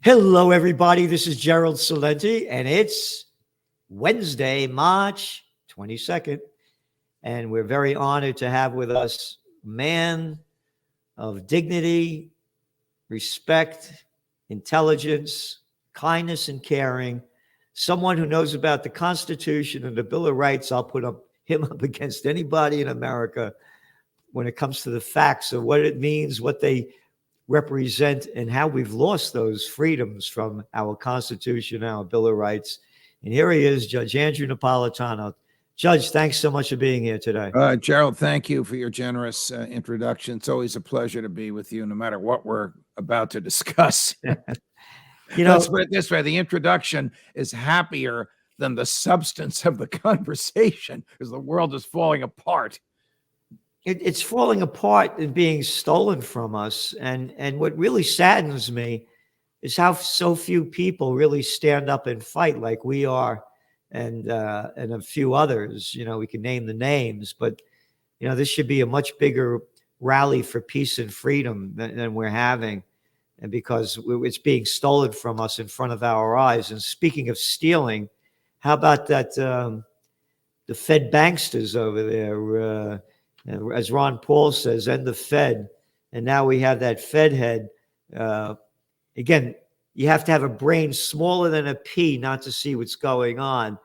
Hello, everybody. This is Gerald Salenti, and it's Wednesday, March 22nd. And we're very honored to have with us a man of dignity, respect, intelligence, kindness, and caring, someone who knows about the Constitution and the Bill of Rights. I'll put him up against anybody in America when it comes to the facts of what it means, what they represent, and how we've lost those freedoms from our Constitution, our Bill of Rights. And here he is, Judge Andrew Napolitano. Judge, thanks so much for being here today. Gerald, thank you for your generous introduction. It's always a pleasure to be with you, no matter what we're about to discuss. Let's put it this way. The introduction is happier than the substance of the conversation because the world is falling apart. It's falling apart and being stolen from us. And what really saddens me is how so few people really stand up and fight like we are, and a few others. We can name the names, but this should be a much bigger rally for peace and freedom than we're having, and because it's being stolen from us in front of our eyes. And speaking of stealing, how about that the Fed banksters over there? As Ron Paul says, end the Fed. And now we have that Fed head. Again, you have to have a brain smaller than a pea not to see what's going on.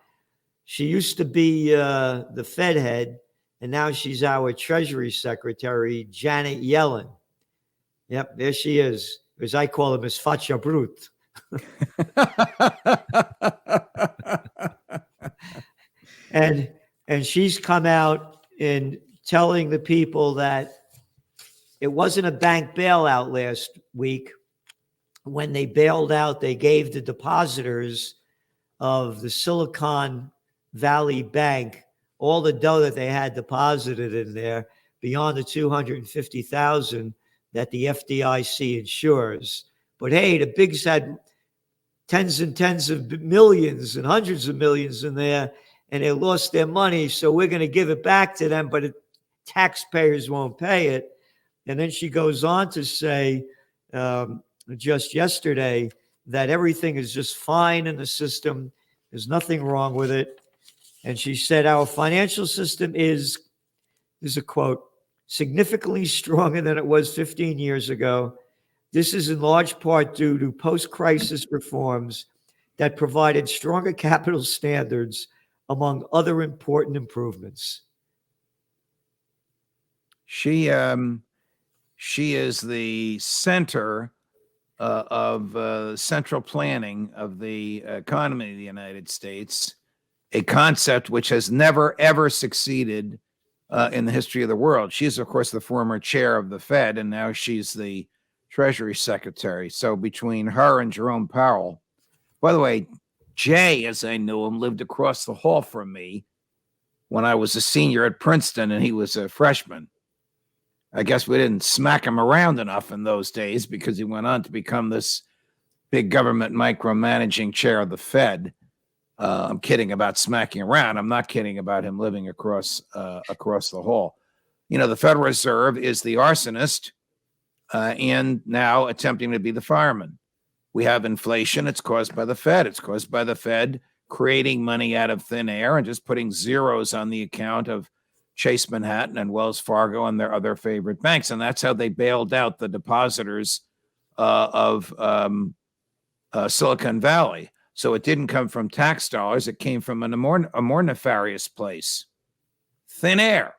She used to be the Fed head, and now she's our Treasury Secretary, Janet Yellen. Yep, there she is. As I call her, Miss Faccia Brute. and she's come out in telling the people that it wasn't a bank bailout last week. When they bailed out, they gave the depositors of the Silicon Valley Bank all the dough that they had deposited in there beyond the $250,000 that the FDIC insures. But hey, the bigs had tens and tens of millions and hundreds of millions in there, and they lost their money. So we're going to give it back to them, but taxpayers won't pay it. And then she goes on to say just yesterday that everything is just fine in the system. There's nothing wrong with it. And she said, our financial system is a quote, significantly stronger than it was 15 years ago. This is in large part due to post-crisis reforms that provided stronger capital standards, among other important improvements. She is the center of central planning of the economy of the United States, a concept which has never, ever succeeded in the history of the world. She's, of course, the former chair of the Fed, and now she's the Treasury Secretary. So between her and Jerome Powell, by the way, Jay, as I knew him, lived across the hall from me when I was a senior at Princeton and he was a freshman. I guess we didn't smack him around enough in those days because he went on to become this big government micromanaging chair of the Fed. I'm kidding about smacking around. I'm not kidding about him living across the hall. The Federal Reserve is the arsonist and now attempting to be the fireman. We have inflation. It's caused by the Fed. It's caused by the Fed creating money out of thin air and just putting zeros on the account of Chase Manhattan and Wells Fargo and their other favorite banks. And that's how they bailed out the depositors of Silicon Valley. So it didn't come from tax dollars. It came from a more nefarious place. Thin air.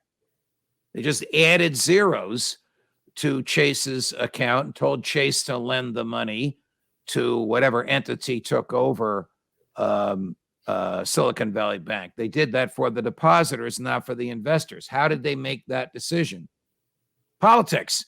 They just added zeros to Chase's account and told Chase to lend the money to whatever entity took over Silicon Valley Bank. They did that for the depositors, not for the investors. How did they make that decision? Politics.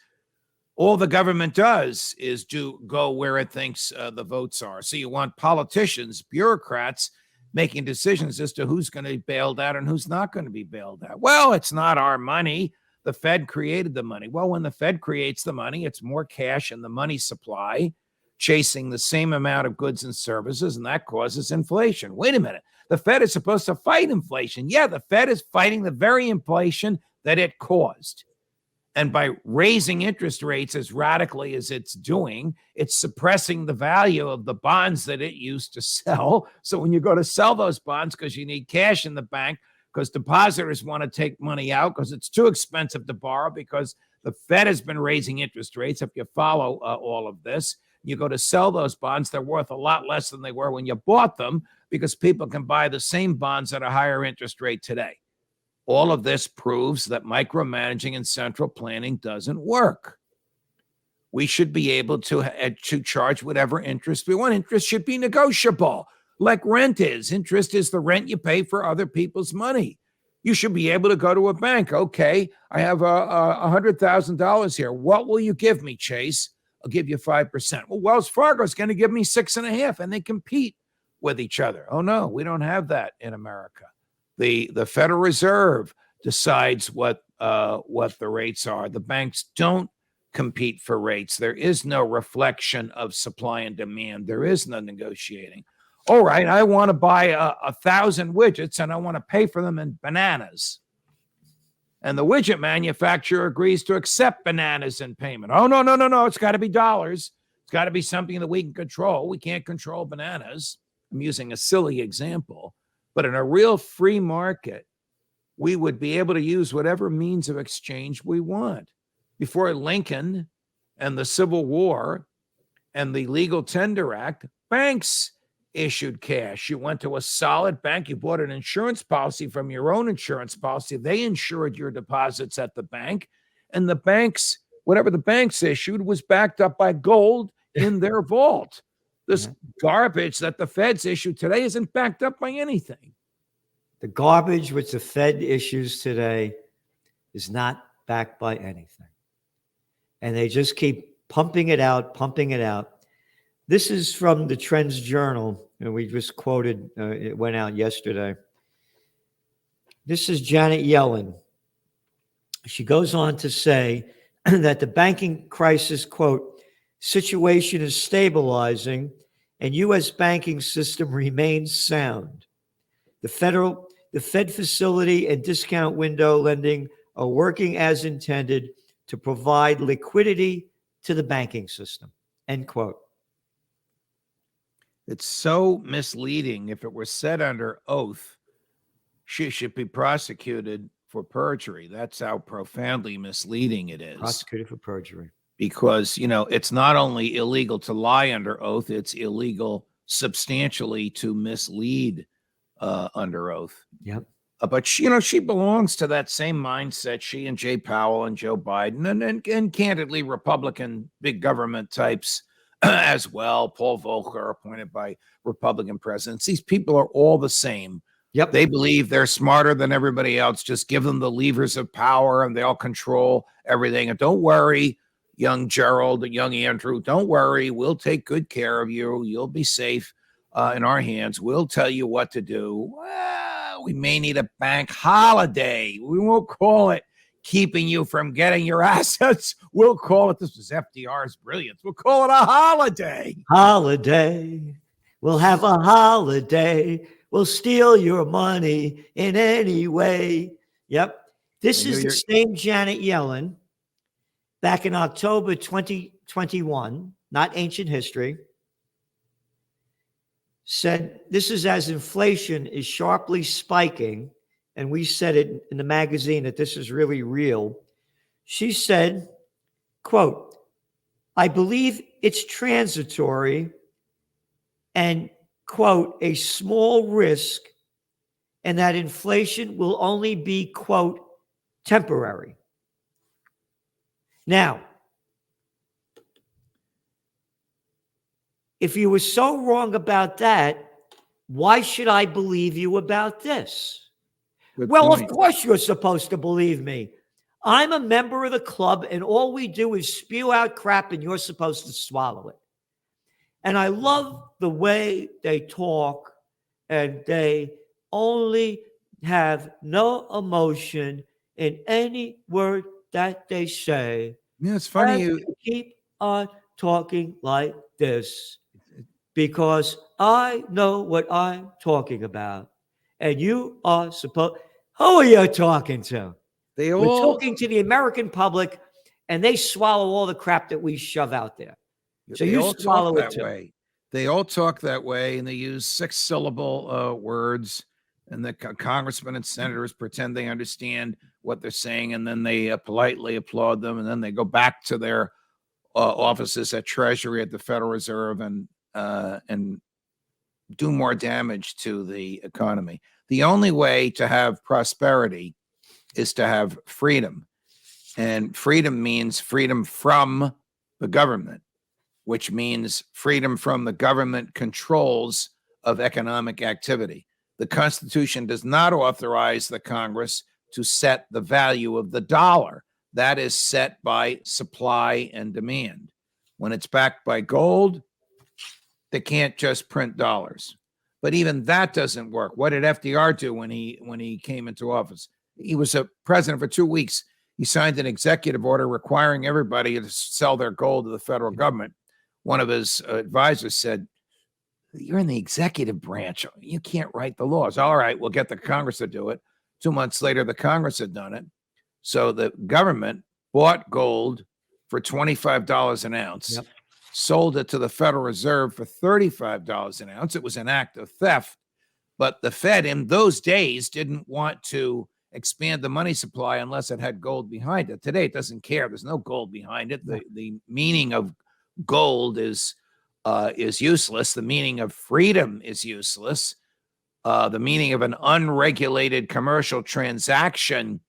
All the government does is go where it thinks the votes are. So you want politicians, bureaucrats, making decisions as to who's going to be bailed out and who's not going to be bailed out. Well, it's not our money. The Fed created the money. Well, when the Fed creates the money, it's more cash in the money supply, chasing the same amount of goods and services, and that causes inflation. Wait a minute. The Fed is supposed to fight inflation. Yeah, the Fed is fighting the very inflation that it caused. And by raising interest rates as radically as it's doing, it's suppressing the value of the bonds that it used to sell. So when you go to sell those bonds because you need cash in the bank, because depositors want to take money out because it's too expensive to borrow, because the Fed has been raising interest rates. If you follow all of this, you go to sell those bonds, they're worth a lot less than they were when you bought them, because people can buy the same bonds at a higher interest rate today. All of this proves that micromanaging and central planning doesn't work. We should be able to charge whatever interest we want. Interest should be negotiable, like rent is. Interest is the rent you pay for other people's money. You should be able to go to a bank. Okay, I have $100,000 here. What will you give me, Chase? I'll give you 5%. Well, Wells Fargo is going to give me 6.5%, and they compete with each other. Oh no, we don't have that in America. The Federal Reserve decides what the rates are. The banks don't compete for rates. There is no reflection of supply and demand. There is no negotiating. All right, I want to buy 1,000 widgets and I want to pay for them in bananas. And the widget manufacturer agrees to accept bananas in payment. Oh, no. It's got to be dollars. It's got to be something that we can control. We can't control bananas. I'm using a silly example. But in a real free market, we would be able to use whatever means of exchange we want. Before Lincoln and the Civil War and the Legal Tender Act, banks issued cash. You went to a solid bank, you bought an insurance policy from your own insurance policy. They insured your deposits at the bank, and the banks, whatever the banks issued, was backed up by gold in their vault. This garbage that the Feds issue today isn't backed up by anything. The garbage which the Fed issues today is not backed by anything. And they just keep pumping it out. This is from the Trends Journal, and we just quoted, it went out yesterday. This is Janet Yellen. She goes on to say that the banking crisis, quote, situation is stabilizing and U.S. banking system remains sound. The Fed facility and discount window lending are working as intended to provide liquidity to the banking system, end quote. It's so misleading. If it were said under oath, she should be prosecuted for perjury. That's how profoundly misleading it is. Prosecuted for perjury. Because, it's not only illegal to lie under oath, it's illegal substantially to mislead under oath. Yep. But she belongs to that same mindset. She and Jay Powell and Joe Biden and candidly Republican big government types as well. Paul Volcker, appointed by Republican presidents. These people are all the same. Yep. They believe they're smarter than everybody else. Just give them the levers of power and they'll control everything. And don't worry, young Gerald and young Andrew, don't worry. We'll take good care of you. You'll be safe in our hands. We'll tell you what to do. Well, we may need a bank holiday. We won't call it keeping you from getting your assets. We'll call it, this was FDR's brilliance, we'll call it a holiday. Holiday. We'll have a holiday. We'll steal your money in any way. Yep. This is the same Janet Yellen back in October 2021, not ancient history, said this is as inflation is sharply spiking, and we said it in the magazine that this is really real. She said, quote, I believe it's transitory and, quote, a small risk, and that inflation will only be, quote, temporary. Now, if you were so wrong about that, why should I believe you about this? Good well, point. Of course you're supposed to believe me. I'm a member of the club, and all we do is spew out crap, and you're supposed to swallow it. And I love the way they talk, and they only have no emotion in any word that they say. Yeah, it's funny you keep on talking like this, because I know what I'm talking about. And you are supposed, who are you talking to? They We're all talking to the American public, and they swallow all the crap that we shove out there. So they you all talk swallow it that too. way. They all talk that way, and they use 6-syllable words. And the congressmen and senators pretend they understand what they're saying, and then they politely applaud them, and then they go back to their offices at Treasury, at the Federal Reserve, and do more damage to the economy. The only way to have prosperity is to have freedom, and freedom means freedom from the government, which means freedom from the government controls of economic activity. The Constitution does not authorize the Congress to set the value of the dollar. That is set by supply and demand. When it's backed by gold, they can't just print dollars. But even that doesn't work. What did FDR do when he came into office? He was a president for 2 weeks. He signed an executive order requiring everybody to sell their gold to the federal government. One of his advisors said, "You're in the executive branch. You can't write the laws." All right, we'll get the Congress to do it. 2 months later, the Congress had done it. So the government bought gold for $25 an ounce, sold it to the Federal Reserve for $35 an ounce. It was an act of theft. But the Fed in those days didn't want to expand the money supply unless it had gold behind it. Today, it doesn't care. There's no gold behind it. The meaning of gold is useless. The meaning of freedom is useless. The meaning of an unregulated commercial transaction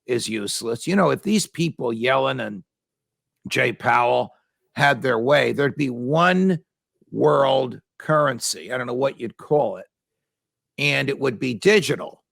is useless. You know, if these people, Yellen and Jay Powell, had their way, there'd be one world currency. I don't know what you'd call it. And it would be digital.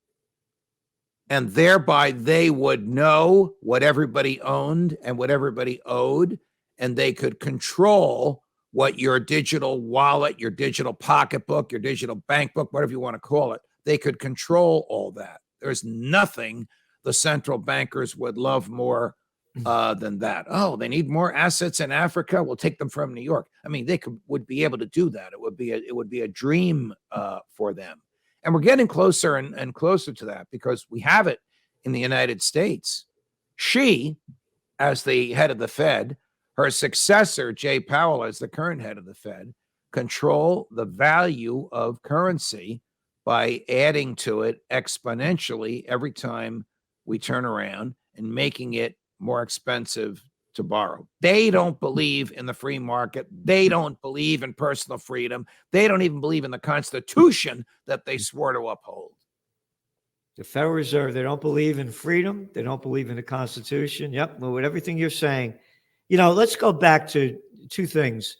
And thereby they would know what everybody owned and what everybody owed. And they could control what your digital wallet, your digital pocketbook, your digital bank book, whatever you want to call it, they could control all that. There's nothing the central bankers would love more than that. Oh, they need more assets in Africa. We'll take them from New York. I mean, would be able to do that. It would be a dream for them. And we're getting closer and closer to that because we have it in the United States. She, as the head of the Fed, her successor, Jay Powell, as the current head of the Fed, control the value of currency by adding to it exponentially every time we turn around and making it more expensive to borrow. They don't believe in the free market. They don't believe in personal freedom. They don't even believe in the Constitution that they swore to uphold. The Federal Reserve, they don't believe in freedom. They don't believe in the Constitution. Yep, well, with everything you're saying. You know, let's go back to two things.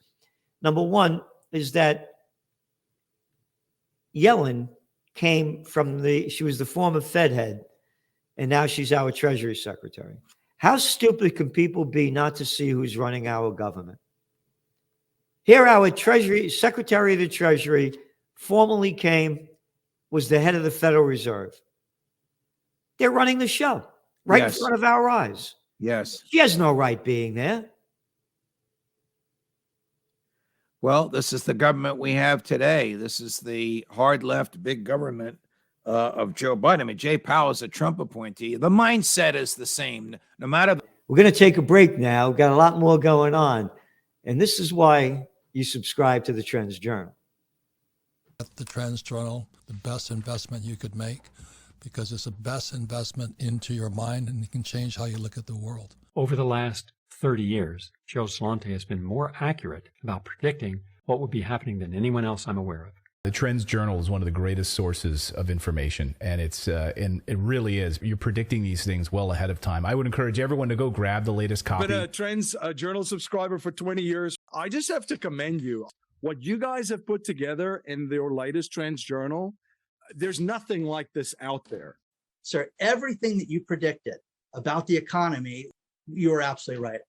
Number one is that Yellen came from she was the former Fed head, and now she's our Treasury Secretary. How stupid can people be not to see who's running our government? Here, our Treasury Secretary of the Treasury formerly was the head of the Federal Reserve. They're running the show right in front of our eyes. Yes. She has no right being there. Well, this is the government we have today. This is the hard left big government of Joe Biden. I mean, Jay Powell is a Trump appointee. The mindset is the same, no matter. We're going to take a break now. We've got a lot more going on. And this is why you subscribe to the Trends Journal. The Trends Journal, the best investment you could make, because it's the best investment into your mind, and it can change how you look at the world. Over the last 30 years, Joe Salante has been more accurate about predicting what would be happening than anyone else I'm aware of. The Trends Journal is one of the greatest sources of information, and and it really is. You're predicting these things well ahead of time. I would encourage everyone to go grab the latest copy. I've been a Trends Journal subscriber for 20 years. I just have to commend you. What you guys have put together in your latest Trends Journal, there's nothing like this out there. Sir, everything that you predicted about the economy, you were absolutely right.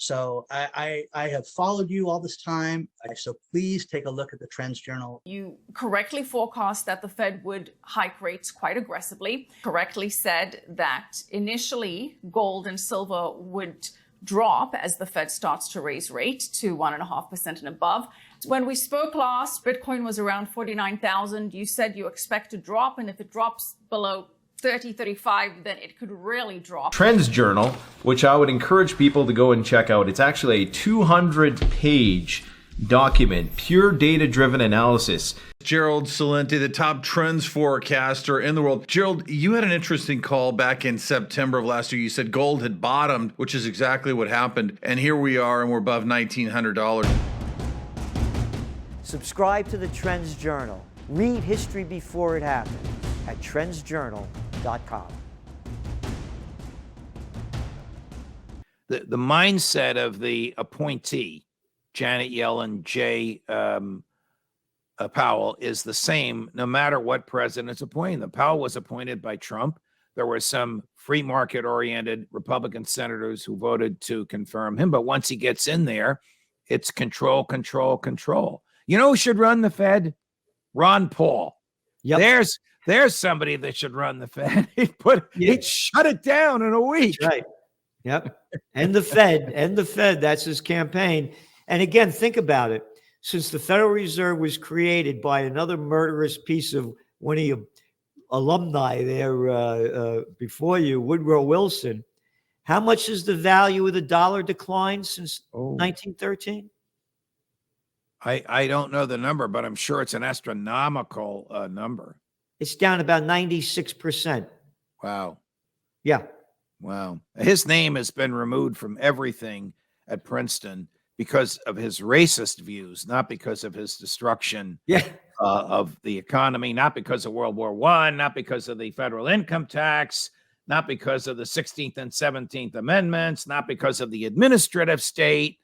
So I have followed you all this time. So please take a look at the Trends Journal. You correctly forecast that the Fed would hike rates quite aggressively, correctly said that initially gold and silver would drop as the Fed starts to raise rate to 1.5% and above. When we spoke last, Bitcoin was around 49,000. You said you expect to drop, and if it drops below 30, 35, then it could really drop. Trends Journal, which I would encourage people to go and check out. It's actually a 200-page document, pure data-driven analysis. Gerald Celente, the top trends forecaster in the world. Gerald, you had an interesting call back in September of last year. You said gold had bottomed, which is exactly what happened. And here we are, and we're above $1,900. Subscribe to the Trends Journal. Read history before it happened at trendsjournal.com. The mindset of the appointee, Janet Yellen, Jay Powell, is the same no matter what president's appointing them. Powell was appointed by Trump. There were some free market oriented Republican senators who voted to confirm him. But once he gets in there, it's control, control, control. You know who should run the Fed? Ron Paul. Yep. There's somebody that should run the Fed. He'd shut it down in a week. That's right. Yep. And the Fed, that's his campaign. And again, think about it. Since the Federal Reserve was created by another murderous piece of one of your alumni there before you, Woodrow Wilson, how much has the value of the dollar declined since 1913? I don't know the number, but I'm sure it's an astronomical number. It's down about 96%. Wow. Yeah. Wow. His name has been removed from everything at Princeton because of his racist views, not because of his destruction of the economy, not because of World War I, not because of the federal income tax, not because of the 16th and 17th Amendments, not because of the administrative state,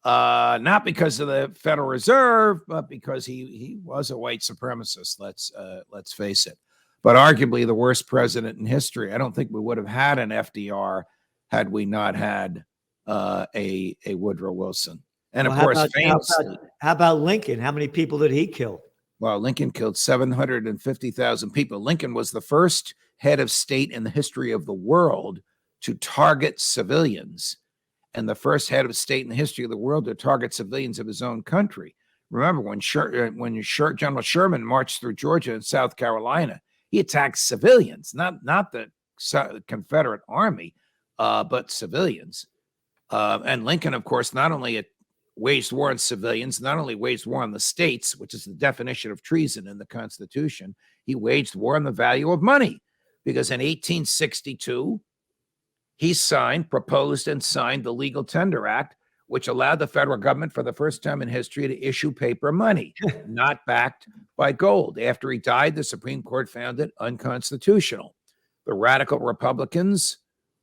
not because of the Federal Reserve, but because he was a white supremacist. Let's face it. But arguably the worst president in history. I don't think we would have had an FDR had we not had a Woodrow Wilson. And Well, of course, how about Lincoln? How many people did he kill? well, Lincoln killed 750,000 people. Lincoln was the first head of state in the history of the world to target civilians, and the first head of state in the history of the world to target civilians of his own country. Remember when General Sherman marched through Georgia and South Carolina, he attacked civilians, not the Confederate Army, but civilians. And Lincoln, of course, not only waged war on civilians, not only waged war on the states, which is the definition of treason in the Constitution, he waged war on the value of money, because in 1862, he proposed and signed the Legal Tender Act, which allowed the federal government for the first time in history to issue paper money, not backed by gold. After he died, the Supreme Court found it unconstitutional. The radical Republicans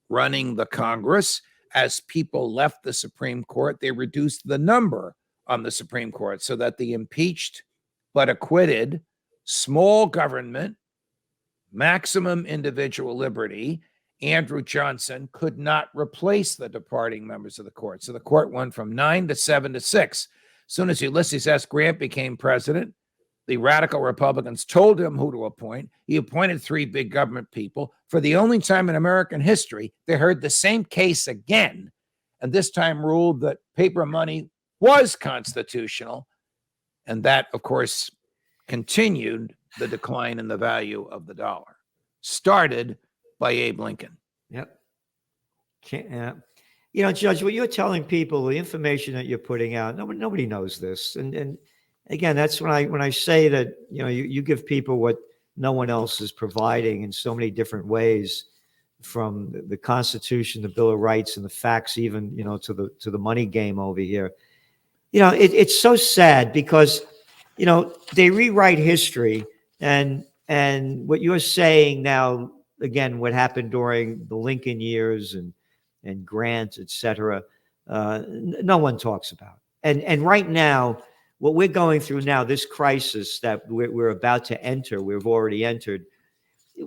running the Congress, as people left the Supreme Court, they reduced the number on the Supreme Court so that the impeached but acquitted, small government, maximum individual liberty, Andrew Johnson could not replace the departing members of the court. So the court went from 9 to 7 to 6. As soon as Ulysses S. Grant became president, the radical Republicans told him who to appoint. He appointed 3 big government people. For the only time in American history, they heard the same case again, and this time ruled that paper money was constitutional. And that, of course, continued the decline in the value of the dollar, started by Abe Lincoln. Yep. Judge, what you're telling people, the information that you're putting out, nobody knows this. And again, that's when I say that, you give people what no one else is providing in so many different ways, from the Constitution, the Bill of Rights, and the facts, even, to the money game over here. It's so sad because, they rewrite history, and what you're saying now, again, what happened during the Lincoln years and Grant, et cetera, no one talks about. And right now, what we're going through now, this crisis that we're about to enter, we've already entered,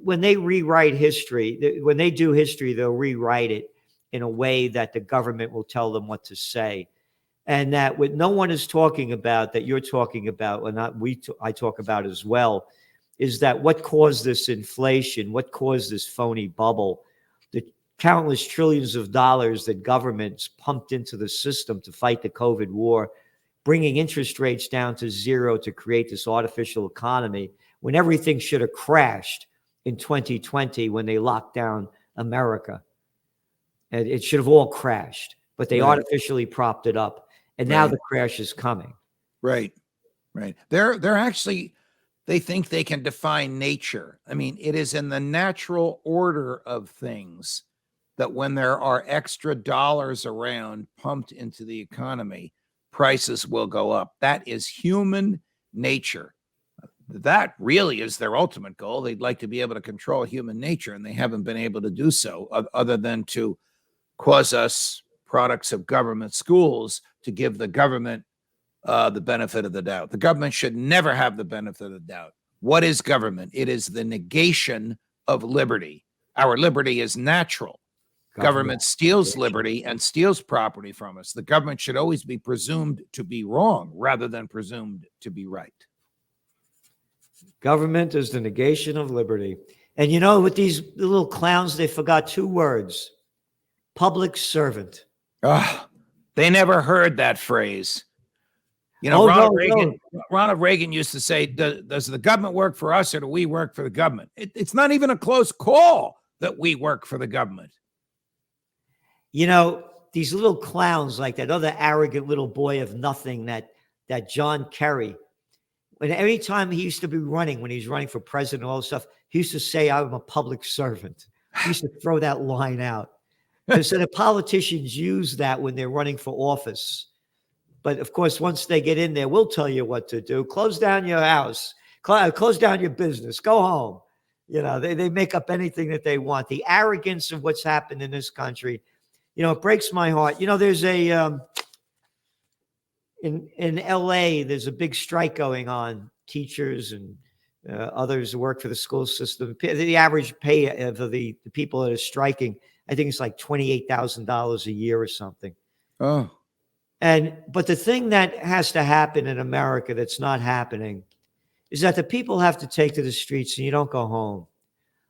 when they rewrite history, when they do history, they'll rewrite it in a way that the government will tell them what to say. And that what no one is talking about, that you're talking about, or not I talk about as well, is that what caused this inflation, what caused this phony bubble, the countless trillions of dollars that governments pumped into the system to fight the COVID war, bringing interest rates down to 0 to create this artificial economy when everything should have crashed in 2020 when they locked down America. And it should have all crashed, but they Right. artificially propped it up. And now Right. the crash is coming. Right. Right. They're actually, they think they can define nature. I mean, it is in the natural order of things that when there are extra dollars around pumped into the economy, prices will go up. That is human nature. That really is their ultimate goal. They'd like to be able to control human nature, and they haven't been able to do so other than to cause us, products of government schools, to give the government the benefit of the doubt. The government should never have the benefit of the doubt. What is government? It is the negation of liberty. Our liberty is natural. Government steals liberty and steals property from us. The government should always be presumed to be wrong rather than presumed to be right. Government is the negation of liberty. And you know, with these little clowns, they forgot two words: public servant. They never heard that phrase. You know, Ronald Reagan used to say, does the government work for us or do we work for the government? It's not even a close call that we work for the government. You know, these little clowns like that other arrogant little boy of nothing, that John Kerry, when every time he used to be running, when he was running for president and all this stuff, he used to say, I'm a public servant. He used to throw that line out. So the politicians use that when they're running for office. But of course, once they get in there, we'll tell you what to do. Close down your house, close down your business, go home. You know, they make up anything that they want. The arrogance of what's happened in this country, you know, it breaks my heart. You know, there's in LA, there's a big strike going on. Teachers and others who work for the school system. The average pay of the people that are striking, I think it's like $28,000 a year or something. Oh. But the thing that has to happen in America that's not happening is that the people have to take to the streets and you don't go home.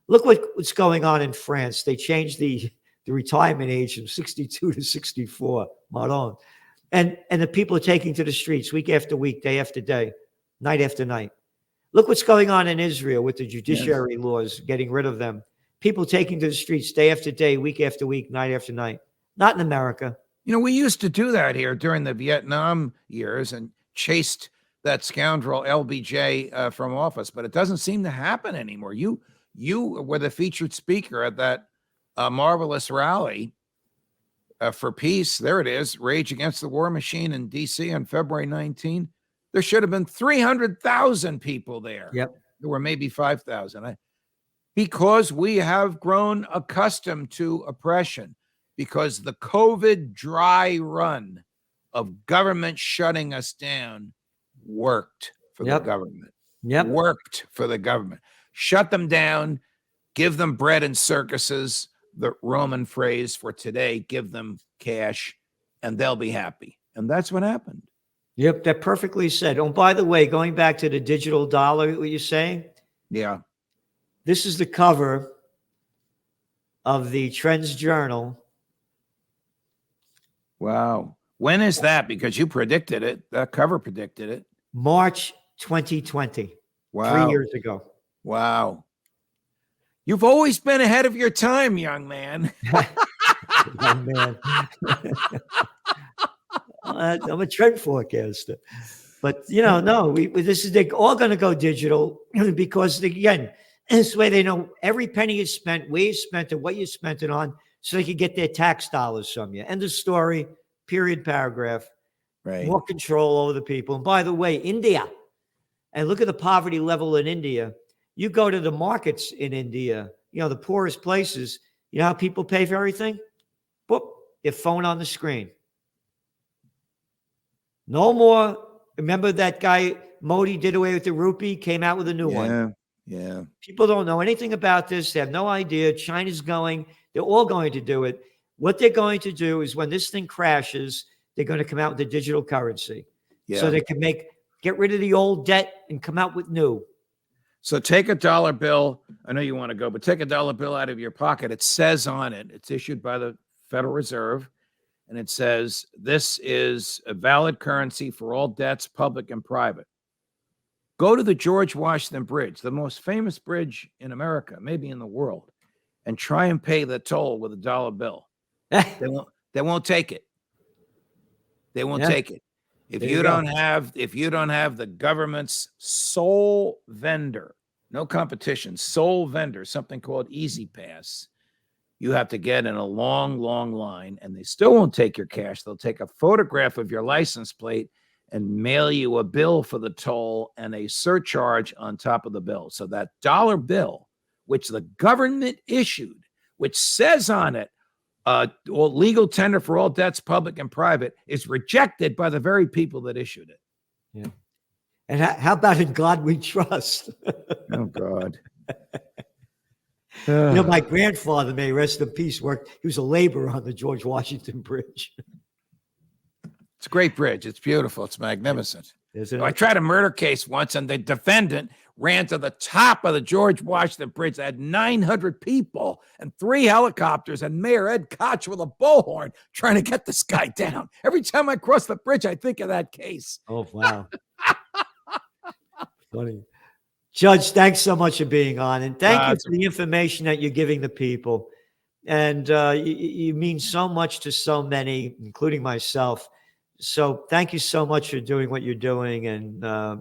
Look what's going on in France. They changed the retirement age from 62 to 64, Maron. And the people are taking to the streets week after week, day after day, night after night. Look what's going on in Israel with the judiciary laws, getting rid of them. People taking to the streets day after day, week after week, night after night. Not in America. You know, we used to do that here during the Vietnam years and chased that scoundrel LBJ from office, but it doesn't seem to happen anymore. You were the featured speaker at that marvelous rally for peace. There it is, Rage Against the War Machine in D.C. on February 19. There should have been 300,000 people there. Yep. There were maybe 5,000. Because we have grown accustomed to oppression, because the COVID dry run of government shutting us down worked for the government. Worked for the government. Shut them down, give them bread and circuses, the Roman phrase for today, give them cash, and they'll be happy. And that's what happened. Yep, that perfectly said. Oh, by the way, going back to the digital dollar, what you're saying? Yeah. This is the cover of the Trends Journal. Wow. When is that? Because you predicted it. That cover predicted it. March 2020. Wow. 3 years ago. Wow. You've always been ahead of your time, young man. Young man. I'm a trend forecaster. But, you know, no, they're all going to go digital because, again, this way they know every penny you spent, where you spent it, what you spent it on, so they can get their tax dollars from you. End of story, period, paragraph. Right. More control over the people. And by the way, India, and look at the poverty level in India. You go to the markets in India, you know, the poorest places, you know how people pay for everything? Boop, their phone on the screen. No more. Remember that guy, Modi did away with the rupee, came out with a new one. Yeah. People don't know anything about this. They have no idea. China's going. They're all going to do it. What they're going to do is when this thing crashes, they're going to come out with a digital currency. Yeah. So they can get rid of the old debt and come out with new. So take a dollar bill. I know you want to go, but take a dollar bill out of your pocket. It says on it, it's issued by the Federal Reserve, and it says, this is a valid currency for all debts, public and private. Go to the George Washington Bridge, the most famous bridge in America, maybe in the world, and try and pay the toll with a dollar bill. They won't take it. They won't Yeah. take it. If There you you go. don't have the government's sole vendor, no competition, sole vendor, something called Easy Pass, you have to get in a long, long line, and they still won't take your cash. They'll take a photograph of your license plate and mail you a bill for the toll and a surcharge on top of the bill. So that dollar bill, which the government issued, which says on it, legal tender for all debts, public and private, is rejected by the very people that issued it. Yeah. And how about in God we trust? Oh, God. You know, my grandfather, may he rest in peace, he was a laborer on the George Washington Bridge. It's a great bridge. It's beautiful. It's magnificent. Isn't I it? tried a murder case once, and the defendant ran to the top of the George Washington Bridge that had 900 people and 3 helicopters and Mayor Ed Koch with a bullhorn trying to get this guy down. Every time I cross the bridge, I think of that case. Oh, wow. Funny. Judge, thanks so much for being on. And thank you for the information that you're giving the people. And you mean so much to so many, including myself. So thank you so much for doing what you're doing. And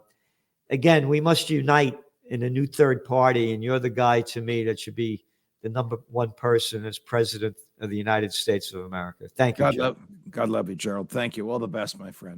again, we must unite in a new third party. And you're the guy to me that should be the number one person as president of the United States of America. Thank you, Judge. God love you, Gerald. Thank you. All the best, my friend.